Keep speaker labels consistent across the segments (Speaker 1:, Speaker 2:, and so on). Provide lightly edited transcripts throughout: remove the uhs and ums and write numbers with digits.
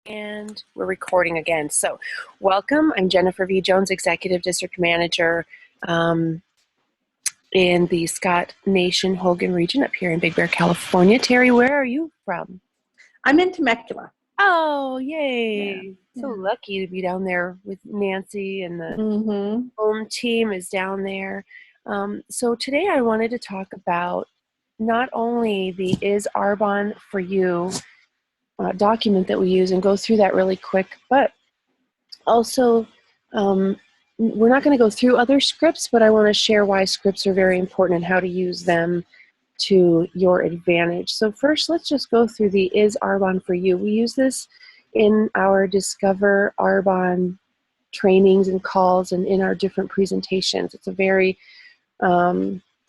Speaker 1: And we're recording again. So welcome. I'm Jennifer V. Jones, Executive District Manager in the Scott Nation Hogan region up here in Big Bear, California. Terry, where are you from?
Speaker 2: I'm in Temecula.
Speaker 1: Oh, yay.
Speaker 2: Yeah.
Speaker 1: So lucky to be down there with Nancy, and the
Speaker 2: Mm-hmm.
Speaker 1: home team is down there. So today I wanted to talk about not only the Is Arbonne For You document that we use and go through that really quick, but also, we're not going to go through other scripts, but I want to share why scripts are very important and how to use them to your advantage. So first, let's just go through the Is Arbonne For You. We use this in our Discover Arbonne trainings and calls and in our different presentations. It's a very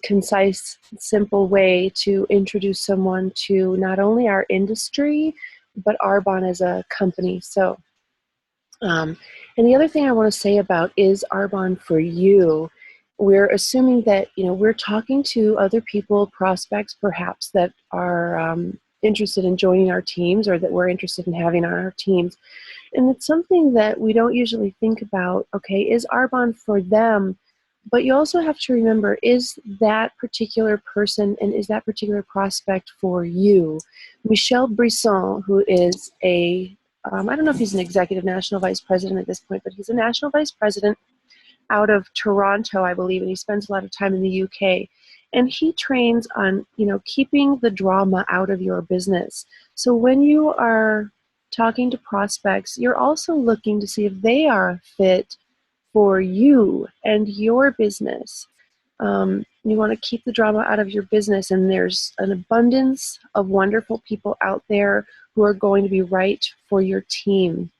Speaker 1: concise, simple way to introduce someone to not only our industry, but Arbonne as a company. So and the other thing I want to say about Is Arbonne For You, we're assuming that, we're talking to other people, prospects perhaps, that are interested in joining our teams or that we're interested in having on our teams. And it's something that we don't usually think about. Okay, is Arbonne for them? But you also have to remember, is that particular person and is that particular prospect for you? Michel Brisson, who is I don't know if he's an executive national vice president at this point, but he's a national vice president out of Toronto, I believe, and he spends a lot of time in the UK. And he trains on, keeping the drama out of your business. So when you are talking to prospects, you're also looking to see if they are a fit for you and your business. You want to keep the drama out of your business, and there's an abundance of wonderful people out there who are going to be right for your team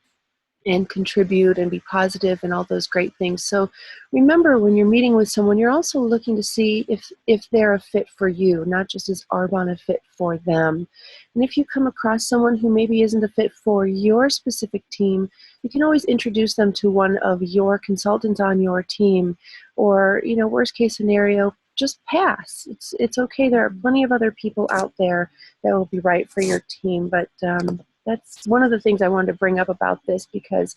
Speaker 1: and contribute and be positive and all those great things. So remember, when you're meeting with someone, you're also looking to see if they're a fit for you, not just is Arbonne a fit for them. And if you come across someone who maybe isn't a fit for your specific team, you can always introduce them to one of your consultants on your team, or, worst case scenario, just pass. It's okay. There are plenty of other people out there that will be right for your team, but that's one of the things I wanted to bring up about this, because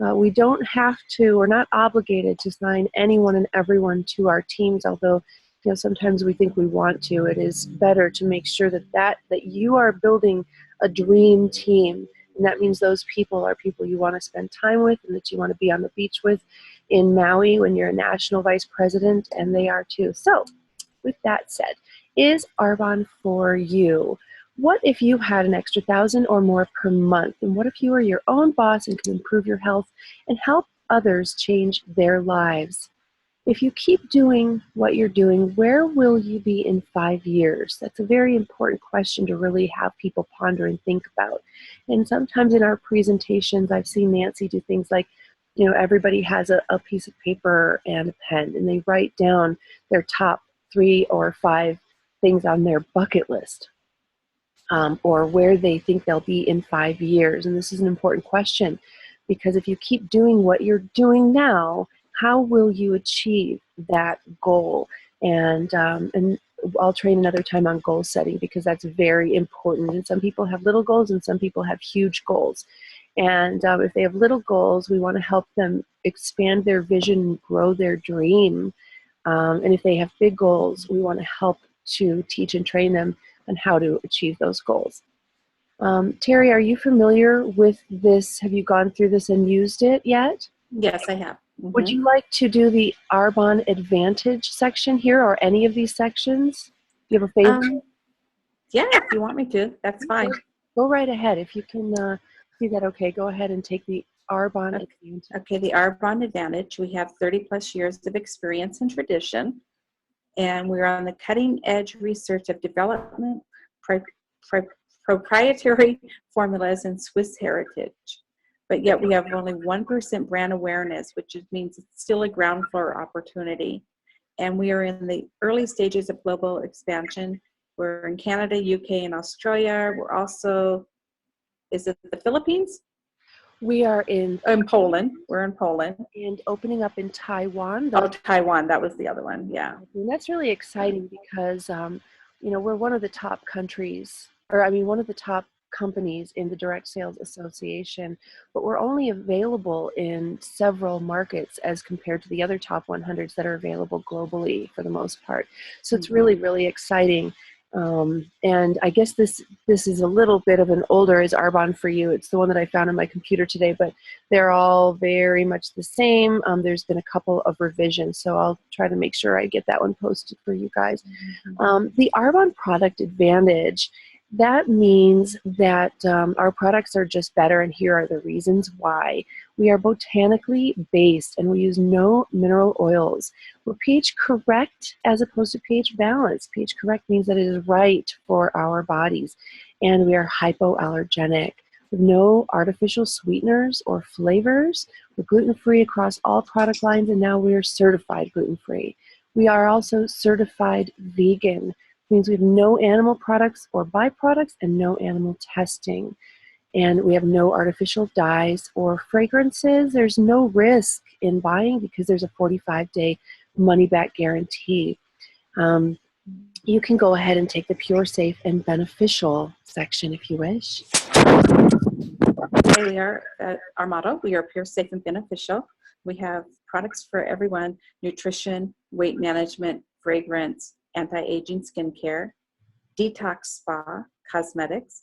Speaker 1: we don't have to, we're not obligated to sign anyone and everyone to our teams, although sometimes we think we want to. It is better to make sure that you are building a dream team, and that means those people are people you want to spend time with and that you want to be on the beach with in Maui when you're a national vice president, and they are too. So with that said, Is Arbonne For You? What if you had an extra $1,000 or more per month? And what if you were your own boss and could improve your health and help others change their lives? If you keep doing what you're doing, where will you be in 5 years? That's a very important question to really have people ponder and think about. And sometimes in our presentations, I've seen Nancy do things like, everybody has a piece of paper and a pen, and they write down their top 3 or 5 things on their bucket list. Or where they think they'll be in 5 years. And this is an important question, because if you keep doing what you're doing now, how will you achieve that goal? And I'll train another time on goal setting, because that's very important. And some people have little goals and some people have huge goals. And if they have little goals, we want to help them expand their vision and grow their dream. And if they have big goals, we want to help to teach and train them on how to achieve those goals. Terry, are you familiar with this? Have you gone through this and used it yet?
Speaker 2: Yes, I have. Mm-hmm.
Speaker 1: Would you like to do the Arbonne Advantage section here, or any of these sections? Do you have a favorite?
Speaker 2: Yeah, if you want me to, that's fine.
Speaker 1: Go right ahead. If you can see that, okay, go ahead and take the Arbonne Advantage.
Speaker 2: Okay, the Arbonne Advantage. We have 30 plus years of experience and tradition, and we're on the cutting edge research of development, proprietary formulas, and Swiss heritage. But yet we have only 1% brand awareness, which means it's still a ground floor opportunity. And we are in the early stages of global expansion. We're in Canada, UK, and Australia. We're also, is it the Philippines?
Speaker 1: We are in
Speaker 2: Poland. We're in Poland.
Speaker 1: And opening up in Taiwan.
Speaker 2: Oh, Taiwan. That was the other one. Yeah.
Speaker 1: And that's really exciting, because, we're one of the top countries, or one of the top companies in the Direct Sales Association, but we're only available in several markets as compared to the other top 100s that are available globally for the most part. So it's really, really exciting. And I guess this is a little bit of an older Is Arbonne For You. It's the one that I found on my computer today, but they're all very much the same. There's been a couple of revisions, so I'll try to make sure I get that one posted for you guys. The Arbonne Product Advantage, that means that our products are just better, and here are the reasons why. We are botanically based, and we use no mineral oils. We're pH correct as opposed to pH balanced. pH correct means that it is right for our bodies, and we are hypoallergenic. With no artificial sweeteners or flavors. We're gluten-free across all product lines, and now we are certified gluten-free. We are also certified vegan. It means we have no animal products or byproducts and no animal testing. And we have no artificial dyes or fragrances. There's no risk in buying because there's a 45-day money-back guarantee. You can go ahead and take the Pure, Safe, and Beneficial section if you wish.
Speaker 2: We are, our motto, we are pure, safe, and beneficial. We have products for everyone: nutrition, weight management, fragrance, anti-aging skincare, detox spa, cosmetics,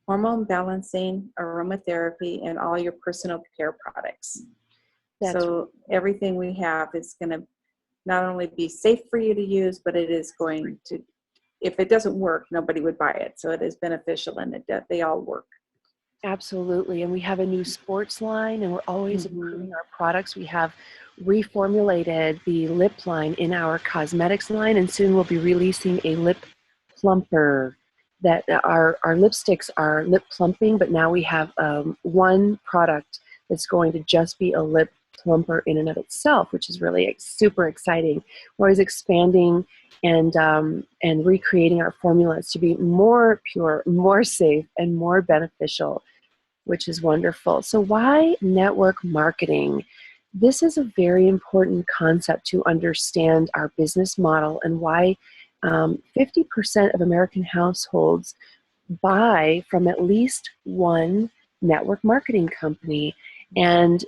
Speaker 2: hormone balancing, aromatherapy, and all your personal care products. So everything we have is going to not only be safe for you to use, but it is going to, if it doesn't work, nobody would buy it. So it is beneficial, and they all work.
Speaker 1: Absolutely, and we have a new sports line, and we're always improving our products. We have reformulated the lip line in our cosmetics line, and soon we'll be releasing a lip plumper. That our lipsticks are lip plumping, but now we have one product that's going to just be a lip plumper in and of itself, which is really super exciting. We're always expanding and recreating our formulas to be more pure, more safe, and more beneficial, which is wonderful. So why network marketing? This is a very important concept to understand our business model and why 50% of American households buy from at least one network marketing company. And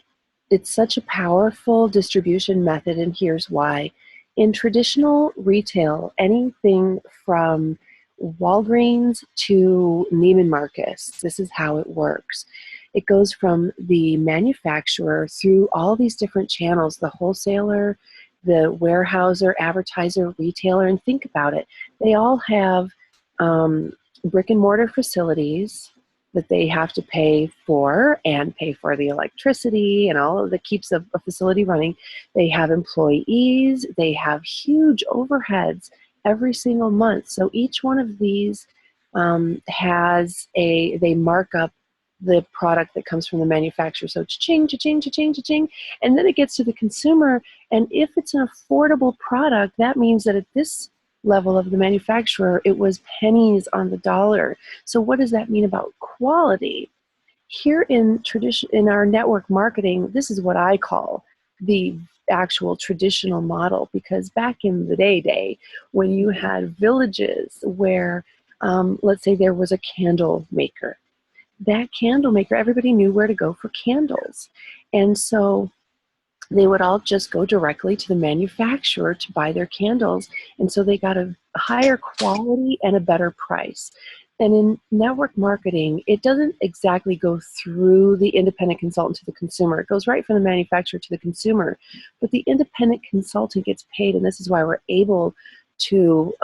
Speaker 1: it's such a powerful distribution method, and here's why. In traditional retail, anything from Walgreens to Neiman Marcus, this is how it works. It goes from the manufacturer through all these different channels, the wholesaler, the warehouser, advertiser, retailer, and think about it. They all have brick and mortar facilities that they have to pay for, and pay for the electricity and all of that keeps a facility running. They have employees, they have huge overheads every single month. So each one of these they mark up the product that comes from the manufacturer. So cha-ching, cha-ching, cha-ching, cha-ching, and then it gets to the consumer. And if it's an affordable product, that means that at this level of the manufacturer, it was pennies on the dollar. So what does that mean about quality? Here in our network marketing, this is what I call the actual traditional model, because back in the day when you had villages where, let's say there was a candle maker, that candle maker, everybody knew where to go for candles. And so they would all just go directly to the manufacturer to buy their candles. And so they got a higher quality and a better price. And in network marketing, it doesn't exactly go through the independent consultant to the consumer. It goes right from the manufacturer to the consumer. But the independent consultant gets paid, and this is why we're able to,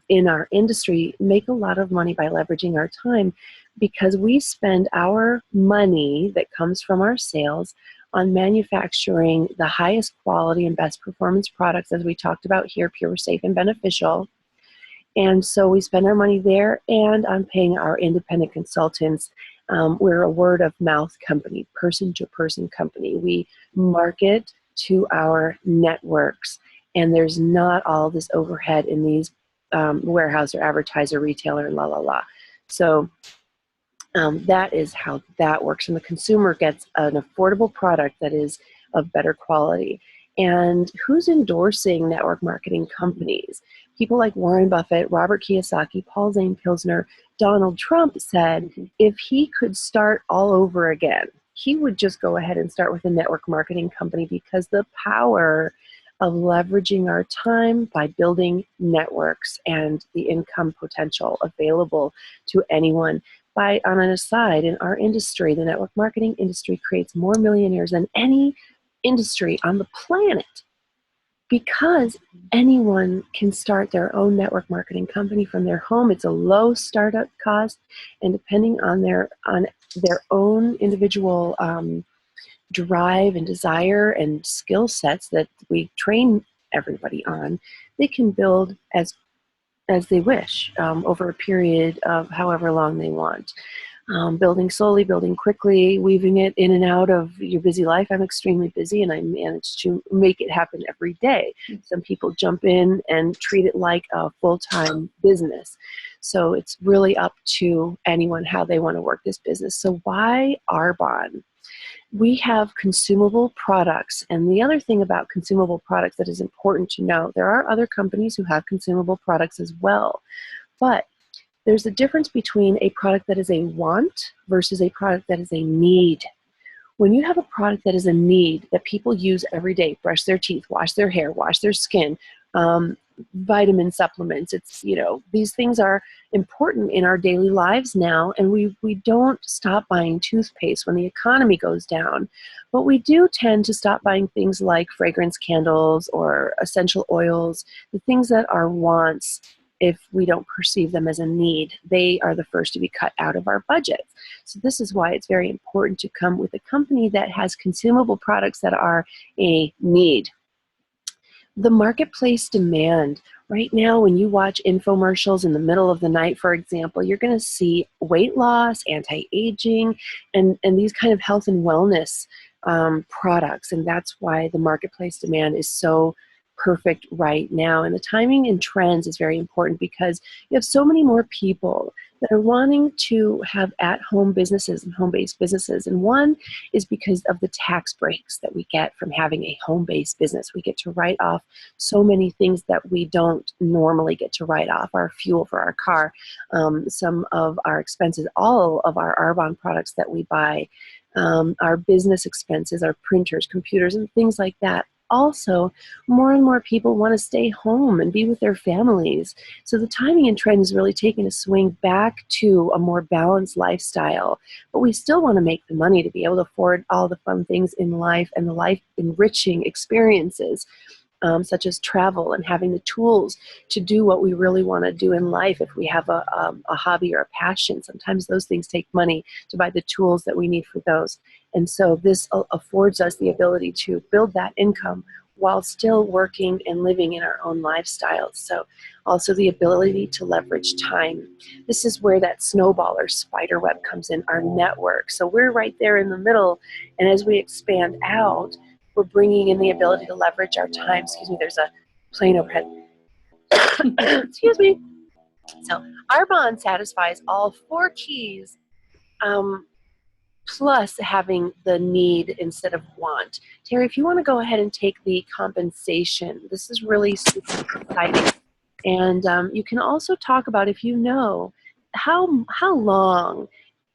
Speaker 1: in our industry, make a lot of money by leveraging our time, because we spend our money that comes from our sales on manufacturing the highest quality and best performance products, as we talked about here, pure, safe, and beneficial. And so we spend our money there and on paying our independent consultants. We're a word of mouth company, person to person company. We market to our networks, and there's not all this overhead in these warehouse or advertiser, retailer, and la la la. So that is how that works, and the consumer gets an affordable product that is of better quality. And who's endorsing network marketing companies? people like Warren Buffett, Robert Kiyosaki, Paul Zane Pilsner, Donald Trump said if he could start all over again, he would just go ahead and start with a network marketing company, because the power of leveraging our time by building networks and the income potential available to anyone. On an aside, in our industry, the network marketing industry creates more millionaires than any industry on the planet, because anyone can start their own network marketing company from their home. It's a low startup cost, and depending on their own individual drive and desire and skill sets that we train everybody on, they can build as they wish over a period of however long they want. Building slowly, building quickly, weaving it in and out of your busy life. I'm extremely busy, and I manage to make it happen every day. Some people jump in and treat it like a full-time business. So it's really up to anyone how they want to work this business. So why Arbonne? We have consumable products, and the other thing about consumable products that is important to know, there are other companies who have consumable products as well, but there's a difference between a product that is a want versus a product that is a need. When you have a product that is a need that people use every day, brush their teeth, wash their hair, wash their skin, vitamin supplements, these things are important in our daily lives now, and we don't stop buying toothpaste when the economy goes down, but we do tend to stop buying things like fragrance candles or essential oils, the things that are wants. If we don't perceive them as a need, they are the first to be cut out of our budget. So this is why it's very important to come with a company that has consumable products that are a need. The marketplace demand. Right now, when you watch infomercials in the middle of the night, for example, you're going to see weight loss, anti-aging, and these kind of health and wellness products. And that's why the marketplace demand is so perfect right now. And the timing and trends is very important, because you have so many more people that are wanting to have at-home businesses and home-based businesses. And one is because of the tax breaks that we get from having a home-based business. We get to write off so many things that we don't normally get to write off: our fuel for our car, some of our expenses, all of our Arbonne products that we buy, our business expenses, our printers, computers, and things like that. Also, more and more people want to stay home and be with their families. So the timing and trend is really taking a swing back to a more balanced lifestyle. But we still want to make the money to be able to afford all the fun things in life and the life-enriching experiences, such as travel and having the tools to do what we really want to do in life. If we have a hobby or a passion, sometimes those things take money to buy the tools that we need for those. And so this affords us the ability to build that income while still working and living in our own lifestyles. So also the ability to leverage time. This is where that snowball or spider web comes in, our network. So we're right there in the middle, and as we expand out, we're bringing in the ability to leverage our time. Excuse me, there's a plane overhead. Excuse me. So Arbonne satisfies all 4 keys, plus having the need instead of want. Terry, if you want to go ahead and take the compensation, this is really super exciting. And you can also talk about, if you know, how long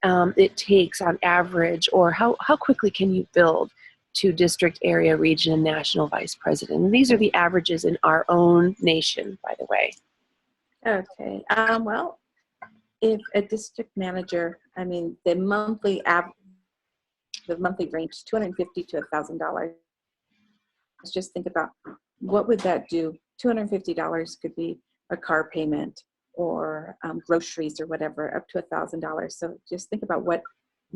Speaker 1: it takes on average, or how quickly can you build to district, area, region, and national vice president. And these are the averages in our own nation, by the way.
Speaker 2: Okay. Well, if a district manager, the monthly range, $250 to $1,000. Let's just think about what would that do. $250 could be a car payment or groceries or whatever, up to $1,000. So just think about what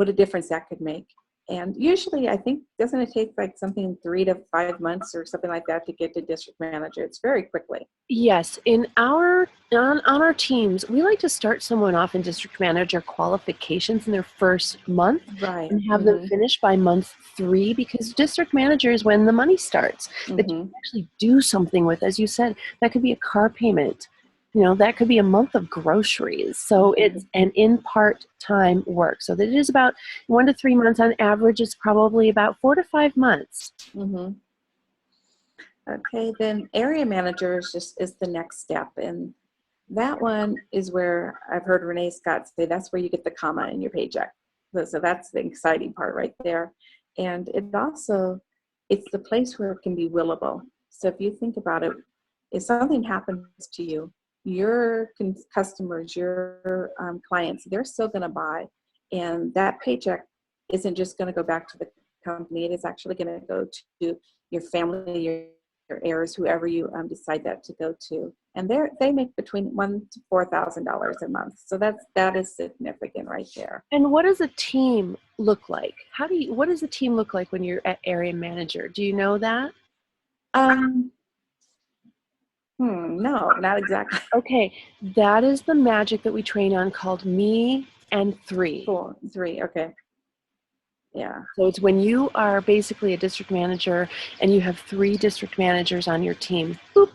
Speaker 2: a difference that could make. And usually, I think, doesn't it take like something 3 to 5 months or something like that to get to district manager? It's very quickly.
Speaker 1: Yes, on our teams, we like to start someone off in district manager qualifications in their first month,
Speaker 2: right,
Speaker 1: and have them finish by month 3, because district manager is when the money starts that you can actually do something with. As you said, that could be a car payment. That could be a month of groceries. So it's an in-part-time work. So that it is about 1 to 3 months on average. It's probably about 4 to 5 months.
Speaker 2: Okay, then area manager is the next step, and that one is where I've heard Renee Scott say that's where you get the comma in your paycheck. So that's the exciting part right there. And it's the place where it can be willable. So if you think about it, if something happens to you, your customers, your clients, they're still going to buy, and that paycheck isn't just going to go back to the company. It is actually going to go to your family, your heirs, whoever you decide that to go to, and they make between $1,000 to $4,000 a month. So that is significant right there.
Speaker 1: And what does a team look like? What does a team look like when you're at area manager? Do you know that?
Speaker 2: No, not exactly.
Speaker 1: Okay, that is the magic that we train on called me and three.
Speaker 2: 4, 3, okay. Yeah.
Speaker 1: So it's when you are basically a district manager and you have 3 district managers on your team, boop,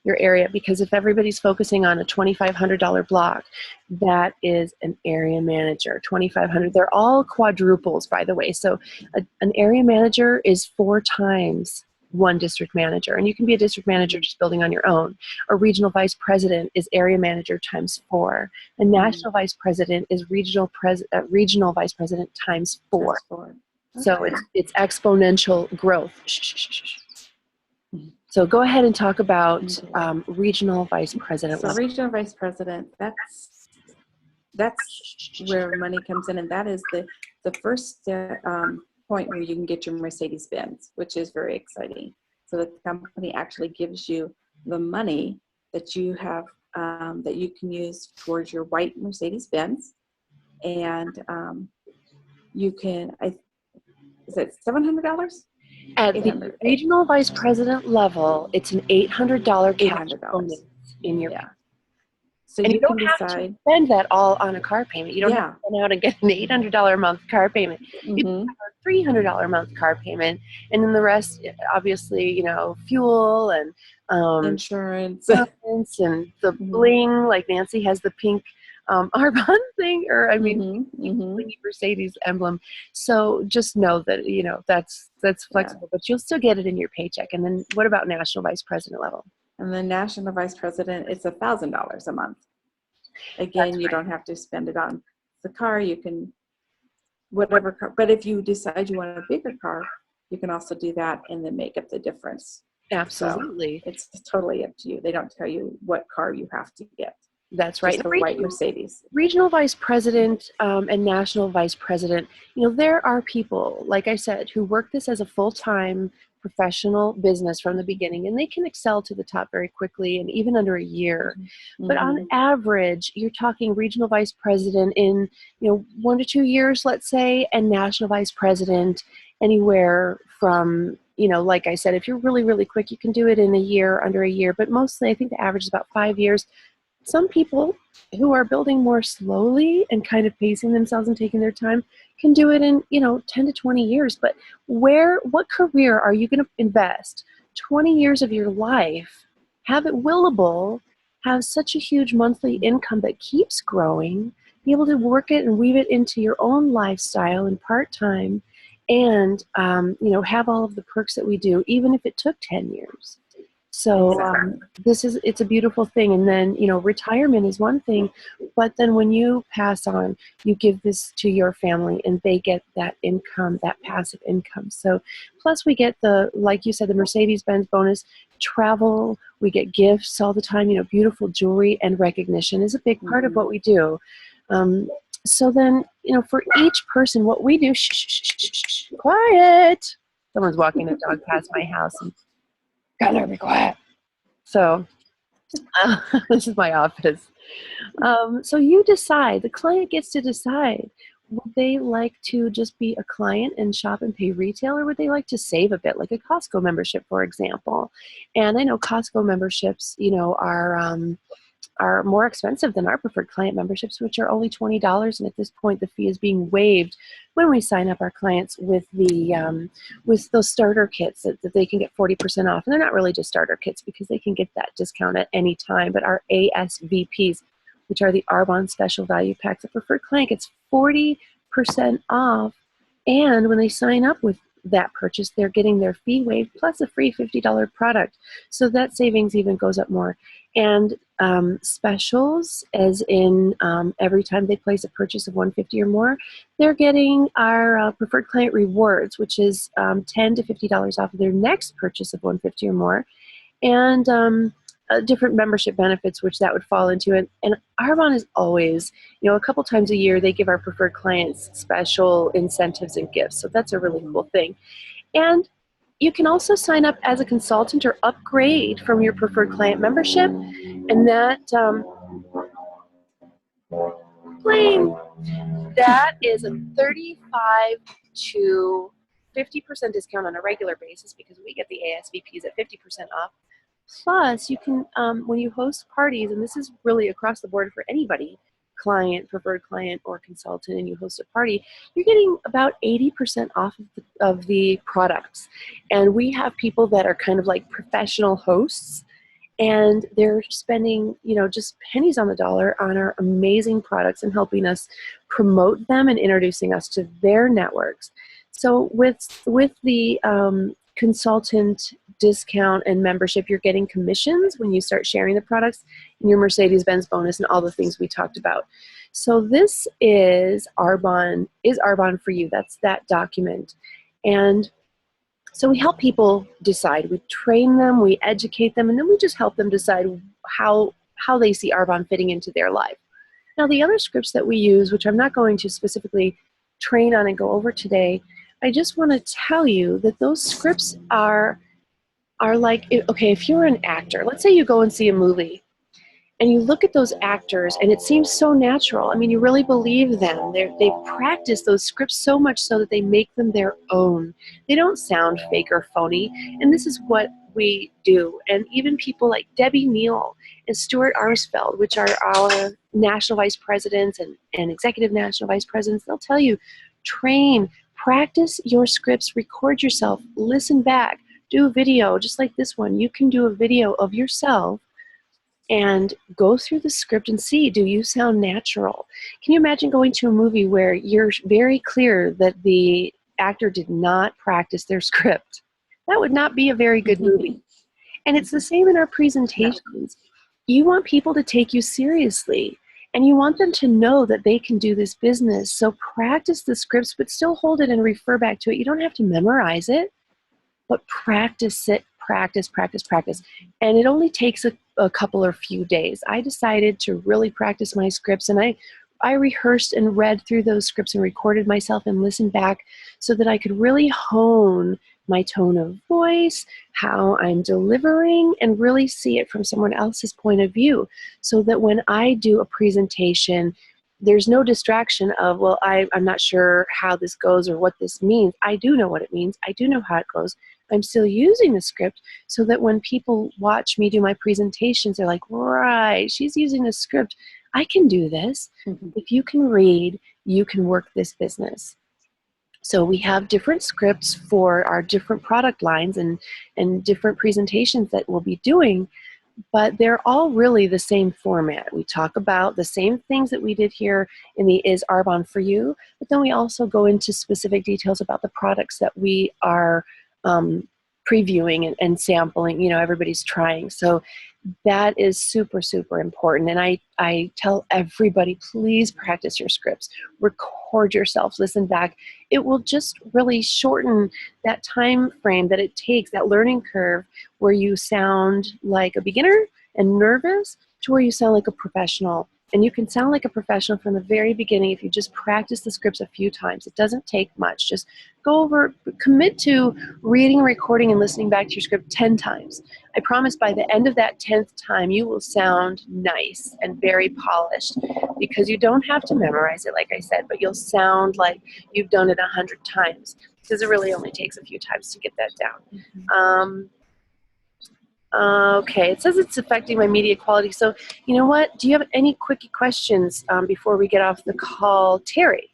Speaker 1: your area, because if everybody's focusing on a $2,500 block, that is an area manager. 2,500, they're all quadruples, by the way. So an area manager is 4 times one district manager, and you can be a district manager just building on your own. A regional vice president is area manager times 4. A national vice president is regional vice president times 4.
Speaker 2: Times 4. Okay.
Speaker 1: So it's exponential growth. So go ahead and talk about regional vice president
Speaker 2: So
Speaker 1: level.
Speaker 2: regional vice president, that's where money comes in, and that is the first point where you can get your Mercedes-Benz, which is very exciting. So the company actually gives you the money that you have that you can use towards your white Mercedes-Benz, and you can. Is it $700?
Speaker 1: At the regional vice president level, it's an $800 cash bonus in your
Speaker 2: yeah. So
Speaker 1: and
Speaker 2: you
Speaker 1: don't
Speaker 2: can
Speaker 1: have
Speaker 2: decide.
Speaker 1: to spend that all on a car payment. You don't have to go out and get an $800 a month car payment. You can have a $300 a month car payment, and then the rest, obviously, fuel and
Speaker 2: insurance
Speaker 1: and the bling. Like Nancy has the pink Arbonne thing, or Mercedes emblem. So just know that that's flexible, but you'll still get it in your paycheck. And then what about national vice president level?
Speaker 2: And the national vice president, it's $1,000 a month. Again, you don't have to spend it on the car. You can, whatever car. But if you decide you want a bigger car, you can also do that and then make up the difference.
Speaker 1: Absolutely.
Speaker 2: So it's totally up to you. They don't tell you what car you have to get.
Speaker 1: That's right.
Speaker 2: Just the white Mercedes.
Speaker 1: Regional vice president and national vice president, there are people, like I said, who work this as a full-time professional business from the beginning, and they can excel to the top very quickly and even under a year. But on average, you're talking regional vice president in 1 to 2 years, let's say, and national vice president anywhere from, like I said, if you're really, really quick, you can do it in a year, under a year, but mostly I think the average is about 5 years. Some people who are building more slowly and kind of pacing themselves and taking their time can do it in, 10 to 20 years. But what career are you going to invest 20 years of your life, have it willable, have such a huge monthly income that keeps growing, be able to work it and weave it into your own lifestyle and part-time, and, have all of the perks that we do, even if it took 10 years. So it's a beautiful thing. And then, retirement is one thing, but then when you pass on, you give this to your family and they get that income, that passive income. So plus we get like you said, the Mercedes-Benz bonus, travel, we get gifts all the time, beautiful jewelry, and recognition is a big part of what we do. So then, for each person, what we do, shh, quiet. Someone's walking a dog past my house and gotta be quiet. So this is my office. So you decide, the client gets to decide, would they like to just be a client and shop and pay retail, or would they like to save a bit, like a Costco membership, for example? And I know Costco memberships, are more expensive than our preferred client memberships, which are only $20. And at this point, the fee is being waived when we sign up our clients with with those starter kits that they can get 40% off. And they're not really just starter kits because they can get that discount at any time. But our ASVPs, which are the Arbonne Special Value Packs, the preferred client gets 40% off. And when they sign up with that purchase, they're getting their fee waived plus a free $50 product. So that savings even goes up more. And specials, as in every time they place a purchase of $150 or more, they're getting our preferred client rewards, which is $10 to $50 off of their next purchase of $150 or more, and different membership benefits, which that would fall into. And Arbonne is always, a couple times a year, they give our preferred clients special incentives and gifts. So that's a really cool thing. And you can also sign up as a consultant or upgrade from your preferred client membership. And that that is a 35 to 50% discount on a regular basis, because we get the ASVPs at 50% off. Plus, you can, when you host parties, and this is really across the board for anybody, client, preferred client, or consultant, and you host a party, you're getting about 80% off of the products. And we have people that are kind of like professional hosts, and they're spending, just pennies on the dollar on our amazing products and helping us promote them and introducing us to their networks. So with the consultant discount and membership, you're getting commissions when you start sharing the products, and your Mercedes-Benz bonus, and all the things we talked about. So this is Arbonne For You. That's that document. And so we help people decide. We train them, we educate them, and then we just help them decide how they see Arbonne fitting into their life. Now, the other scripts that we use, which I'm not going to specifically train on and go over today, I just want to tell you that those scripts are like, okay, if you're an actor, let's say you go and see a movie, and you look at those actors, and it seems so natural. I mean, you really believe them. They've practiced those scripts so much so that they make them their own. They don't sound fake or phony, and this is what we do. And even people like Debbie Neal and Stuart Arsfeld, which are our national vice presidents and executive national vice presidents, they'll tell you, train, practice your scripts, record yourself, listen back, do a video, just like this one. You can do a video of yourself and go through the script and see, do you sound natural? Can you imagine going to a movie where you're very clear that the actor did not practice their script? That would not be a very good movie. And it's the same in our presentations. You want people to take you seriously, and you want them to know that they can do this business. So practice the scripts, but still hold it and refer back to it. You don't have to memorize it, but practice it, practice. And it only takes a couple or few days. I decided to really practice my scripts, and I rehearsed and read through those scripts and recorded myself and listened back so that I could really hone my tone of voice, how I'm delivering, and really see it from someone else's point of view, so that when I do a presentation, there's no distraction of, well, I'm not sure how this goes or what this means. I do know what it means. I do know how it goes. I'm still using the script so that when people watch me do my presentations, they're like, right, she's using a script. I can do this. If you can read, you can work this business. So we have different scripts for our different product lines and different presentations that we'll be doing, but they're all really the same format. We talk about the same things that we did here in the Is Arbonne For You, but then we also go into specific details about the products that we are previewing and sampling, everybody's trying. So that is super, super important. And I tell everybody, please practice your scripts. Record yourself, listen back. It will just really shorten that time frame that it takes, that learning curve where you sound like a beginner and nervous to where you sound like a professional. And you can sound like a professional from the very beginning if you just practice the scripts a few times. It doesn't take much. Just go over, commit to reading, recording, and listening back to your script 10 times. I promise by the end of that 10th time, you will sound nice and very polished, because you don't have to memorize it, like I said, but you'll sound like you've done it 100 times, because it really only takes a few times to get that down. Okay, it says it's affecting my media quality. So, you know what? Do you have any quickie questions before we get off the call, Terry?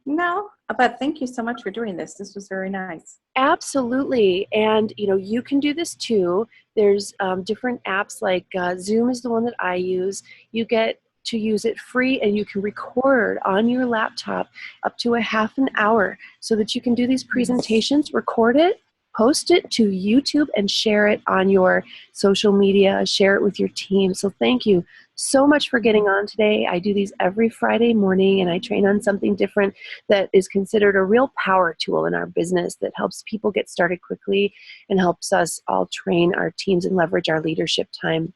Speaker 2: No, but thank you so much for doing this. This was very nice.
Speaker 1: Absolutely. And, you can do this too. There's different apps, like Zoom is the one that I use. You get to use it free, and you can record on your laptop up to a half an hour so that you can do these presentations, record it, post it to YouTube, and share it on your social media, share it with your team. So thank you so much for getting on today. I do these every Friday morning, and I train on something different that is considered a real power tool in our business that helps people get started quickly and helps us all train our teams and leverage our leadership time.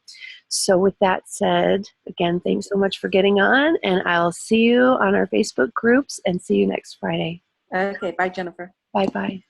Speaker 1: So with that said, again, thanks so much for getting on, and I'll see you on our Facebook groups and see you next Friday.
Speaker 2: Okay, bye, Jennifer.
Speaker 1: Bye-bye.